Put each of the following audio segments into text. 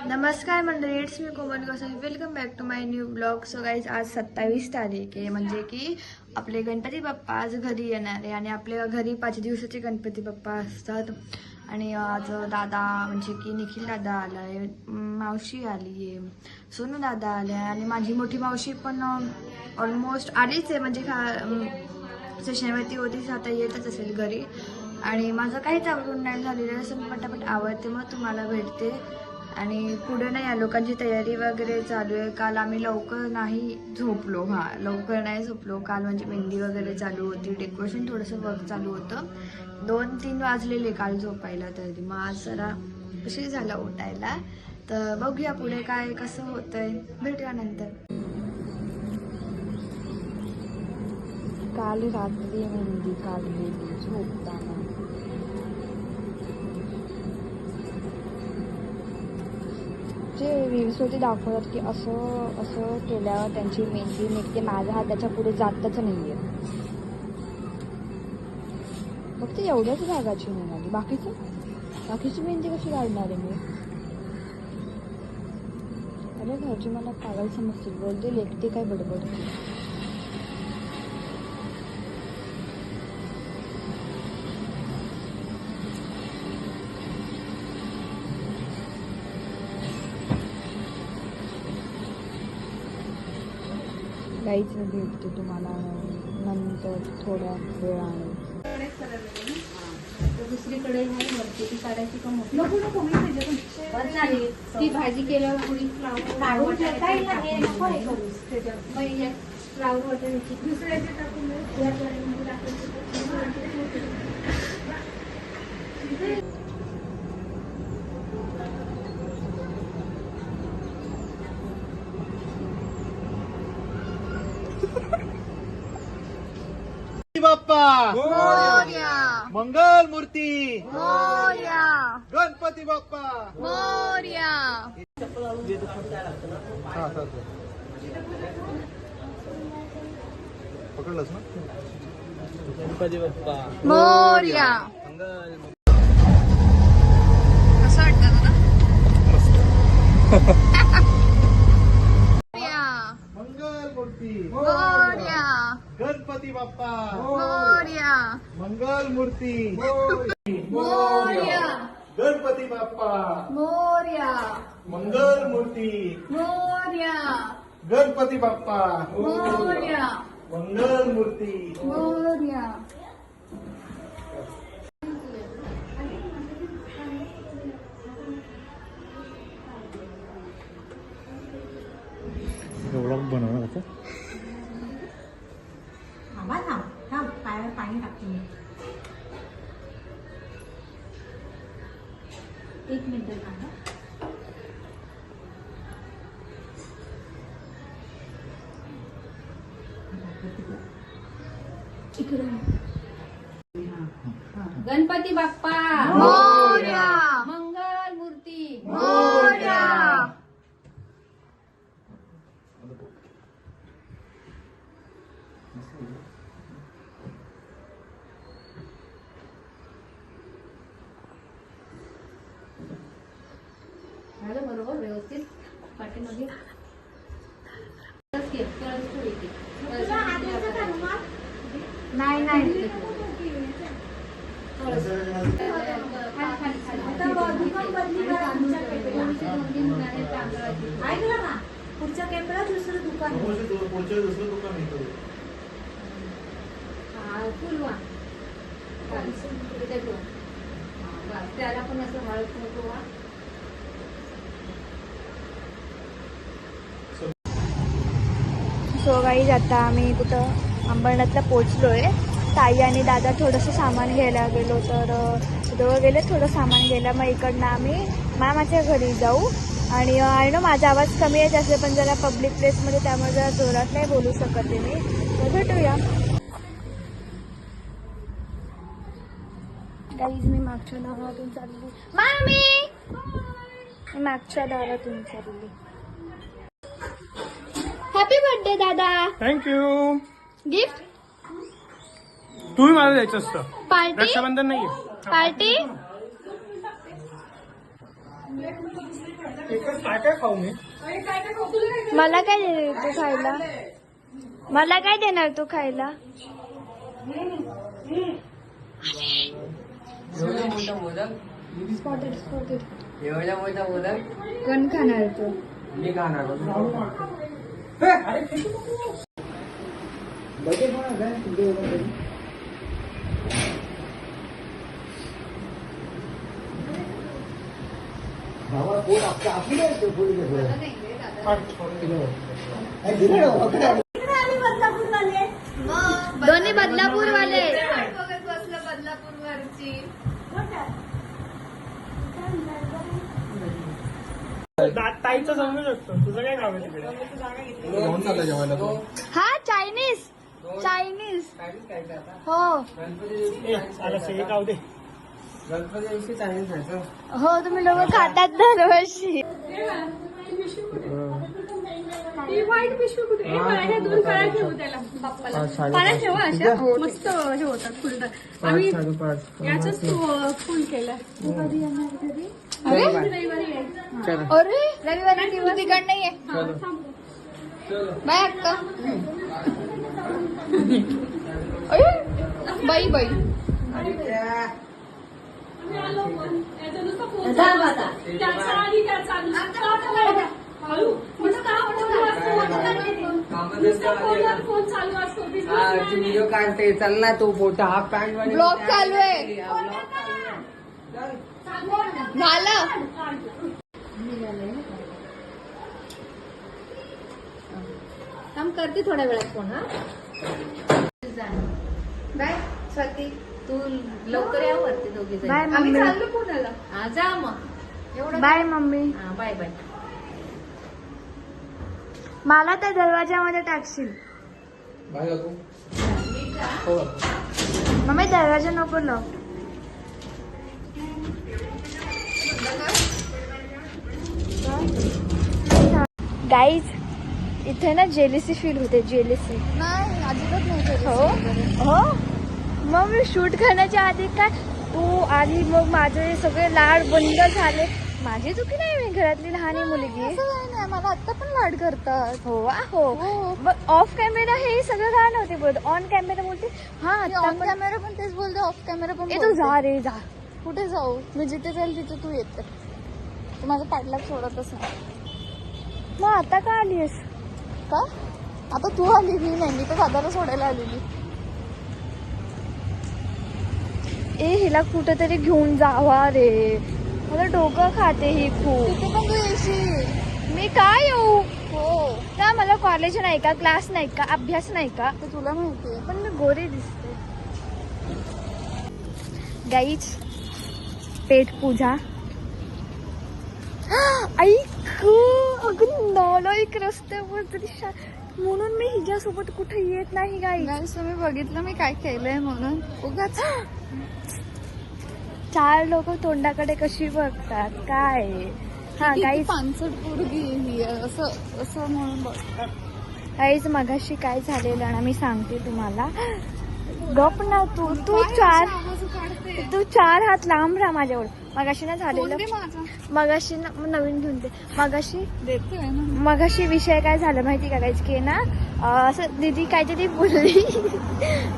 नमस्कार मंडळी, it's me Komal Gosavi. Welcome back to my new blog. So guys, आज 27 तारीख आहे, म्हणजे की आपले गणपती बाप्पा आज घरी येणार आहे. आणि आपल्या घरी 5 दिवसाचे गणपती बाप्पा असतात. आणि आज दादा म्हणजे की निखिल दादा आला आहे, मावशी आली आहे, सोनू दादा आले आहे, आणि माझी मोठी मावशी पण ऑलमोस्ट आलीच आहे. म्हणजे स्टेशनवरती होतीच, आता येतच असेल घरी. आणि माझं काहीच आवडून नाही झालेलं, असं मी पटापट आवडते, मग तुम्हाला भेटते. आणि पुढे नाही, या लोकांची तयारी वगैरे चालू आहे. काल आम्ही लवकर नाही झोपलो. लवकर नाही झोपलो काल, म्हणजे मेहंदी वगैरे चालू होती, डेकोरेशन थोडंसं वर्क चालू होतं. 2-3 वाजलेले काल झोपायला, तरी मग आज जरा उशीर झाला उठायला. तर बघूया पुढे काय कसं होतंय, भेटूया नंतर. काल रात्री मेहंदी काढलेली झोपताना. जे रील्सवरती दाखवतात की असं असं केल्यावर त्यांची मेहंदी निघते, माझा हात त्याच्या पुढे जातच नाहीये. फक्त एवढ्याच भागाची मिळाली, बाकीची मेहंदी कशी काढणार आहे मी? अरे घरची मला पागल समजतील, बोलते लेखते काय बडबडते. काहीच भेटते तुम्हाला नंतर थोड्या वेळाने. दुसरीकडे नाही भरते ती काढायची का मोठी नको मी पाहिजे ती भाजी केल्यावर थोडी फ्लावर वाटायची दुसऱ्याचे टाकून बाप्पा मोरया, मंगल मूर्ती मोरया, गणपती बाप्पा मोरया. पकडलंस ना? गणपती बाप्पा मोरया. मंगल कसं वाटतं तुला? मंगल मूर्ती मोरया, गणपती बाप्पा मोरया, मंगल मूर्ती मोरया, गणपती बाप्पा मोरया, मंगल मूर्ती मोरया, गणपती बाप्पा मोरया, मंगल मूर्ती. मोरया. एवढा बनवणार आता? पायावर पाणी टाकते मी 1 मिनिट गणपती बाप्पा मोरया, मंगल मूर्ती मोरया. झालं बरोबर व्यवस्थित पाठीमागे नाही नाही, पुढच्या कॅमेरा दुसरं दुकान फुलवा त्याला पण असं हळद नको वा. सो गाईज, आता आम्ही कुठं अंबरनाथला पोचलोय. ताई आणि दादा थोडंसं सामान घ्यायला गेलो, तर दोघं गेले थोडं सामान घ्यायला. मग इकडनं आम्ही मामाच्या घरी जाऊ. आणि आय नो माझा आवाज कमी येत असेल, पण जरा पब्लिक प्लेसमध्ये, त्यामुळे जरा जोरात नाही बोलू शकते मी. तर भेटूया. गाईज, मी मागच्या दारातून चालली. मामी, मी मागच्या दारातून चालली. हॅपी बर्थडे दादा. थँक्यू. गिफ्ट तुम्ही मला द्यायचं असतं. पार्टी, रक्षाबंधन नाहीये. पार्टी. एकच काय काय खाऊ मी? मला काय देणार तू खायला? मला काय देणार तू खायला? स्पॉटेड स्पॉटेड एवढ्या मोठा मोदक कोण खाणार तू? मी खाणार दोन्ही बदलापूर वाले. ताईचं समजू शकतो. तुझं काय काम आहे तिकडे? घेऊन चालला जेवायला तो. हा चायनीज चायनीज हो आला सगळे खाऊ दे. गणपती दिवशी चायनीज खायचं. हो तुम्ही लोक खातात दरवर्षी. पाण्यात ठेवा अशा मस्त हे होतात फुलतात. आम्ही याच फुल केलं. रविवारी यायचं. अरे रविवारी दिवस तिकड नाहीये. बाय अक्का. अरे, बाई बाई व्हिडिओ काढते चल ना तू फोटो हाफ पॅन्ट मध्ये ब्लॉग चालू आहे. झालं काम करते थोड्या वेळात फोन. बाय स्वाती. तू लवकर या वरती दोघी जण. बाय आम्ही मम्मी. चाललो पुण्याला. जा मग एवढं बाय मम्मी. Bye bye. मला त्या दरवाजामध्ये टाकशील. बाय काकू. मम्मी दरवाजा नको लाव. गाईज इथे ना जेलिसी फील होते. जेलिसी नाही अजिबात नाही. हो हो मग मी शूट करण्याच्या आधी काय तू आली मग माझे सगळे लाड बंद झाले. माझी चुकी नाही. मी घरातली लहान मुलगी. नाही मला आता पण लाड करतात. हो हो मग ऑफ कॅमेरा हे सगळं काय नव्हते बोलत. ऑन कॅमेरा बोलते हा आता ऑन कॅमेरा पण तेच बोलते ऑफ कॅमेरा पण ए तू बोलते. जा रे जा. कुठे जाऊ मी जिथे जाईल तिथे तू येते. तू माझं पाठलाग सोडतच नाही. मग आता का आलीस? का आता तू आली मी नाही. मी तर दादाला सोडायला आलेली. ए हिला कुठेतरी घेऊन जावा रे. मला डोकं खाते ही खूप. तिथे पण तू येशील. मी काय येऊ? हो का मला कॉलेज नाही का क्लास नाही का अभ्यास नाही का? ते तुला माहितीये. पण मी गोरी दिसते. गाईच पेट पूजा. ऐक अगं नालायक रस्त्यावर तरी म्हणून मी हिच्यासोबत कुठे येत नाही. गाई गाईस तुम्ही बघितलं मी काय केलंय म्हणून उगाच. 4 लोक तोंडाकडे कशी बघतात काय. हा गाईच पानसट पोरगी ही असं असं म्हणून बघतात. काहीच मगाशी काय झालेलं ना मी सांगते तुम्हाला. गप ना तू तू 4 हात लांब राहा माझ्यावर. मगाशी ना झालेलं मगाशी ना नवीन घेऊन दे. मगाशी देते ना. मगाशी विषय काय झाला माहिती का गाईज की ना असं दीदी काहीतरी बोलली.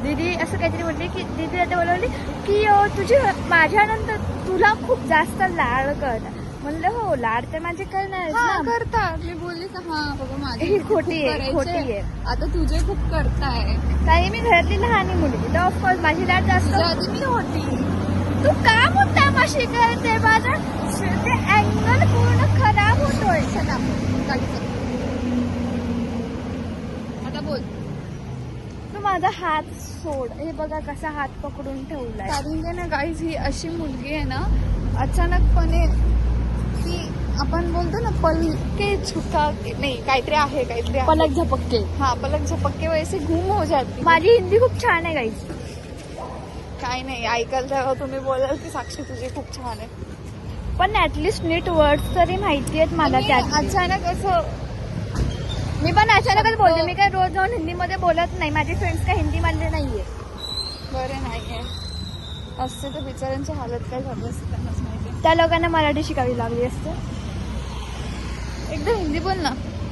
दीदी असं काहीतरी बोलली की दीदी आता बोलवली की तुझी माझ्यानंतर तुला खूप जास्त लाड करतात. म्हणलं हो लाड तर माझे करणार हा करतात. मी बोलली का हा बाबा माझी ही खोटी आहे खोटी आहे. आता तुझे खूप करताय. काही मी घरातली लहान मुलगी तर ऑफकोर्स माझी लाड जास्त. आधी मी होती. तू का मुद्दामाशी करते? माझा ते अँगल पूर्ण खराब होतोय. आता बोल. तू माझा हात सोड. हे बघा कसा हात पकडून ठेवलाय. कारण की ना गाईज ही अशी मुलगी आहे ना अचानकपणे ती आपण बोलतो ना पलके झुका नाही काहीतरी आहे काहीतरी आहे. पलक झपकते. हा पलक झपक्के वैसे घूम हो जाती. माझी हिंदी खूप छान आहे गाईज. काय नाही ऐकायला तेव्हा तुम्ही बोलाल की साक्षी तुझी खूप छान आहे. पण ऍटलिस्ट नीट वर्ड्स तरी माहिती आहेत मला. मी त्यात अचानक असं मी पण अचानकच बोलते. मी काय रोज जाऊन हिंदीमध्ये बोलत नाही. माझे फ्रेंड्स काय हिंदी मधले नाहीये. बरे नाहीये असते तर बिचाऱ्यांची हालत काय झाली असते त्यांनाच माहिती. त्या लोकांना मराठी शिकावी लागली असते. फक्त हिंदी बोल ना.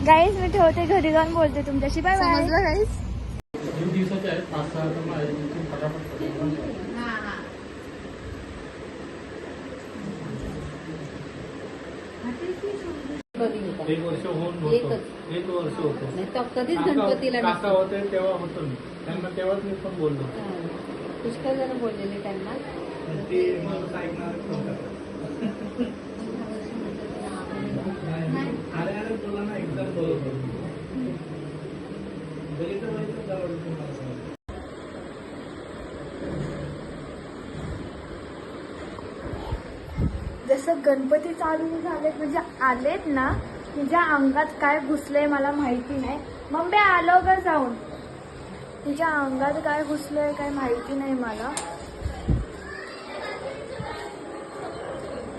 गाईज मी ठेवते, घरी जाऊन बोलते तुमच्याशी. Bye bye. समजलं गाईस? 3 दिवसाचे आहेत, 5-6 तर मग आहे. फटाफट करू. एक वर्ष होऊन होतो. 1 वर्ष होतो. कधीच गणपतीला काका होते तेव्हा होतो मी त्यांना, तेव्हाच मी पण बोललो. पुष्कळ जण बोललेले त्यांना. ते मला ऐकणार नव्हतं. अरे तुला ना एकदम बरोबर बघितलं माहिती मला सांग. जसं गणपती चालू झालेत म्हणजे आलेत ना, तिच्या अंगात काय घुसलंय मला माहिती नाही. मम्मी आलो ग जाऊन. तिच्या अंगात काय घुसलंय काय माहिती नाही मला.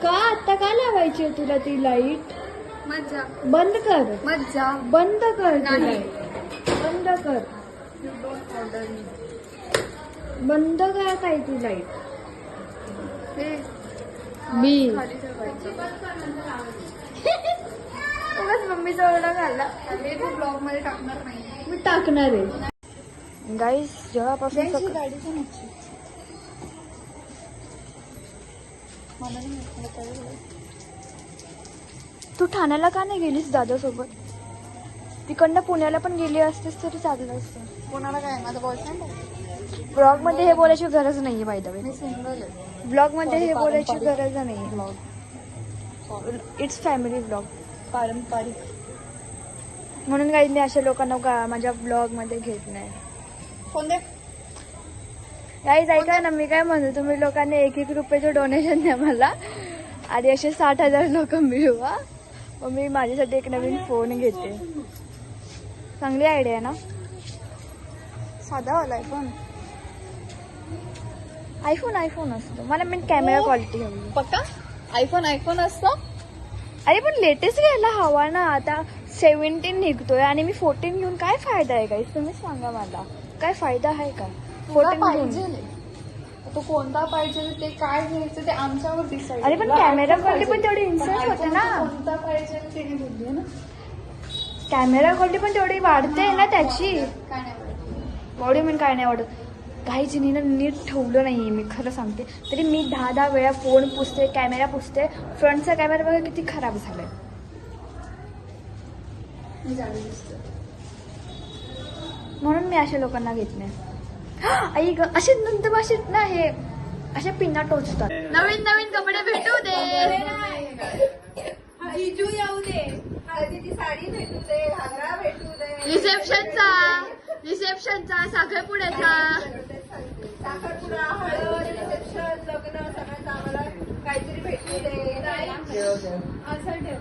का आता का लावायची आहे तुला ती लाईट? मज्जा बंद कर, मज्जा. बंद कर ती नाही. लाईट, बंद कर, बंद कर काय ती लाईट. हे मी खाली ठेवायचं. उगाच मम्मीचा ओरडा घालला. हे तू ब्लॉग मध्ये टाकणार नाही. मी टाकणार आहे. गाईस जेव्हापासून गाडीचं नक्की मला नाही माहित, मला काय झालं. तू ठाण्याला का नाही गेलीस दादासोबत? तिकडनं पुण्याला पण गेली असतीस तरी चाललं असतं. कोणाला काय, माझा बॉयफ्रेंड आहे. ब्लॉग मध्ये हे बोलायची गरज नाहीये by the way. Me single आहे. ब्लॉग मध्ये हे बोलायची गरज नाही. It's family blog. पारंपरिक. म्हणून काही मी अशा लोकांना माझ्या ब्लॉग मध्ये घेत नाही. कोण दे? गाईज ऐका ना, मी काय म्हणतो, तुम्ही लोकांनी 1-1 रुपयाचं डोनेशन द्या मला आणि असे 60,000 लोक मिळू. मग मी माझ्यासाठी एक नवीन फोन घेते. चांगली आयडिया आहे ना? साधा वाला आहे पण आयफोन असतो. मला मी कॅमेरा क्वालिटी हवी. पक्का आयफोन असतो. अरे पण लेटेस्ट घ्यायला हवा ना. आता 17 निघतोय आणि मी 14 घेऊन काय फायदा आहे गाईज? तुम्ही सांगा मला, काय फायदा आहे का 14 पाहिजे घेऊन? तो कोणता पाहिजे ते काय घ्यायचं ते आमच्यावर डिसाईड. अरे पण कॅमेरा क्वालिटी पण तेवढी इन्सर्ट होते ना. कोणता पाहिजे ते नाही बोलले ना. कॅमेरा क्वालिटी पण तेवढी वाढते ना त्याची. काय नाही बोलले. बॉडी पण काय नाही वाटत. काही जिनीनं नीट ठेवलं नाही मी खरं सांगते. तरी मी 10 वेळा फोन पुसते, कॅमेरा पुसते. फ्रंटचा कॅमेरा बघा किती खराब झालाय. मी जाडी दिसते. म्हणून मी अशा लोकांना घेत नाही. आई ग, असे नंतर असे ना हे अशा पिन्ना टोचतात. नवीन नवीन कपडे भेटू दे, जिजू येऊ दे, हळदीची साडी भेटू दे, घागरा भेटू दे, रिसेप्शनचा साखरपुड्याचा साखरपुडा, हळद, रिसेप्शन, लग्न सगळ्यांचं आम्हाला काहीतरी भेटू दे. असं ठेव.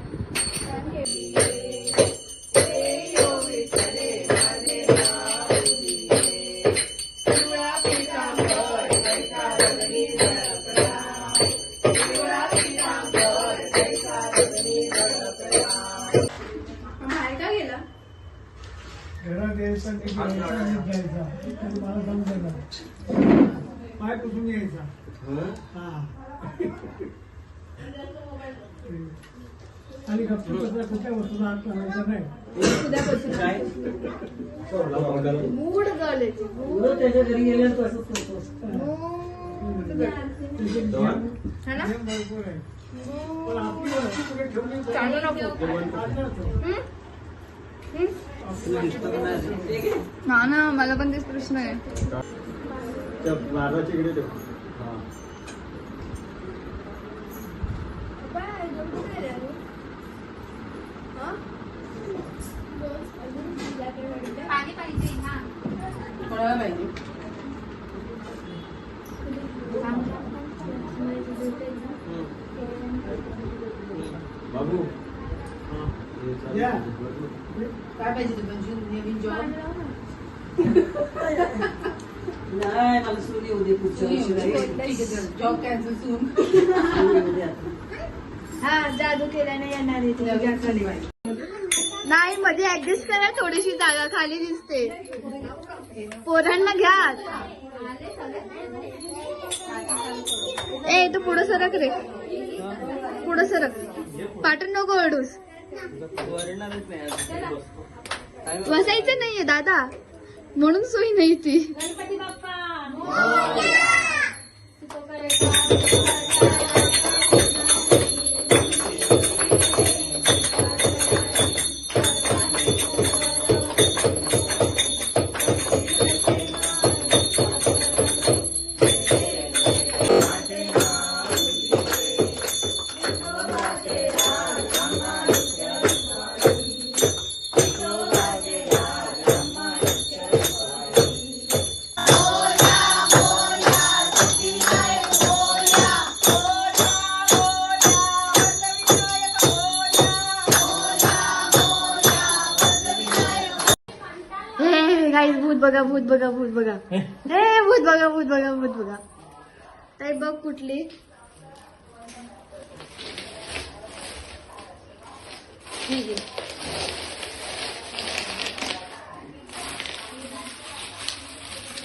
बाहेर का गेला? घरात यायचा की जायचा मला समजायला पाय पुसून यायचा. आणि गप्पा कुठल्या वस्तूला हात लावायचा नाही. मूड गर्ल येते. त्याच्या घरी गेले तसंच करतो. भरपूर आहे पण आपली वस्तू कुठे ठेवली चालू नको. ना मला पण तेच प्रश्न आहे. पाणी पाहिजे ना. कोणाला पाहिजे? बाबू या काय पाहिजे तुला? नवीन जॉब? नाही मला सून येऊ दे पुढच्या वर्षी. जॉब कॅन्सल सून. हा जादू केल्याने येणार आहे तुझ्याकडे. नाही मध्ये ऍडजस्ट करा, थोडीशी जागा खाली दिसते. पोरांना घ्या. ए तू पुढं सरक रे, पुढं सरक. पाठून नको ओरडूस. बसायचं नाहीये दादा, म्हणून सोय नाही ती. गाईज भूत बघा, भूत बघा, भूत बघा. हे भूत बघा, भूत बघा, भूत बघा. ताई बघ कुठली.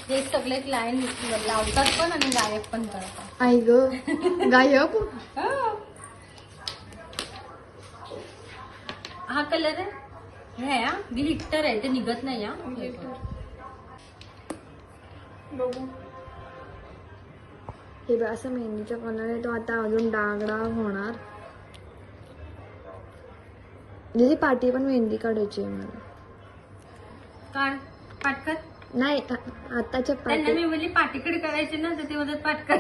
हे सगळे क्लायंट लावतात पण आणि गायब पण करतात. आई ग गायब. हा कलर आहे, हे आहे ग्लिटर आहे, ते निघत नाही हा. बघू. हे बघ असं मेहंदीचा कलर आहे, तो आता अजून डाग डाग होणार. दिदी पाठी पण मेहंदी काढायची आहे मला. काढ पाटकर. नाही आताच्या त्यांना पाठी. मी बोलली पाटीकडे करायची ना, तर ते म्हणत पाटकर.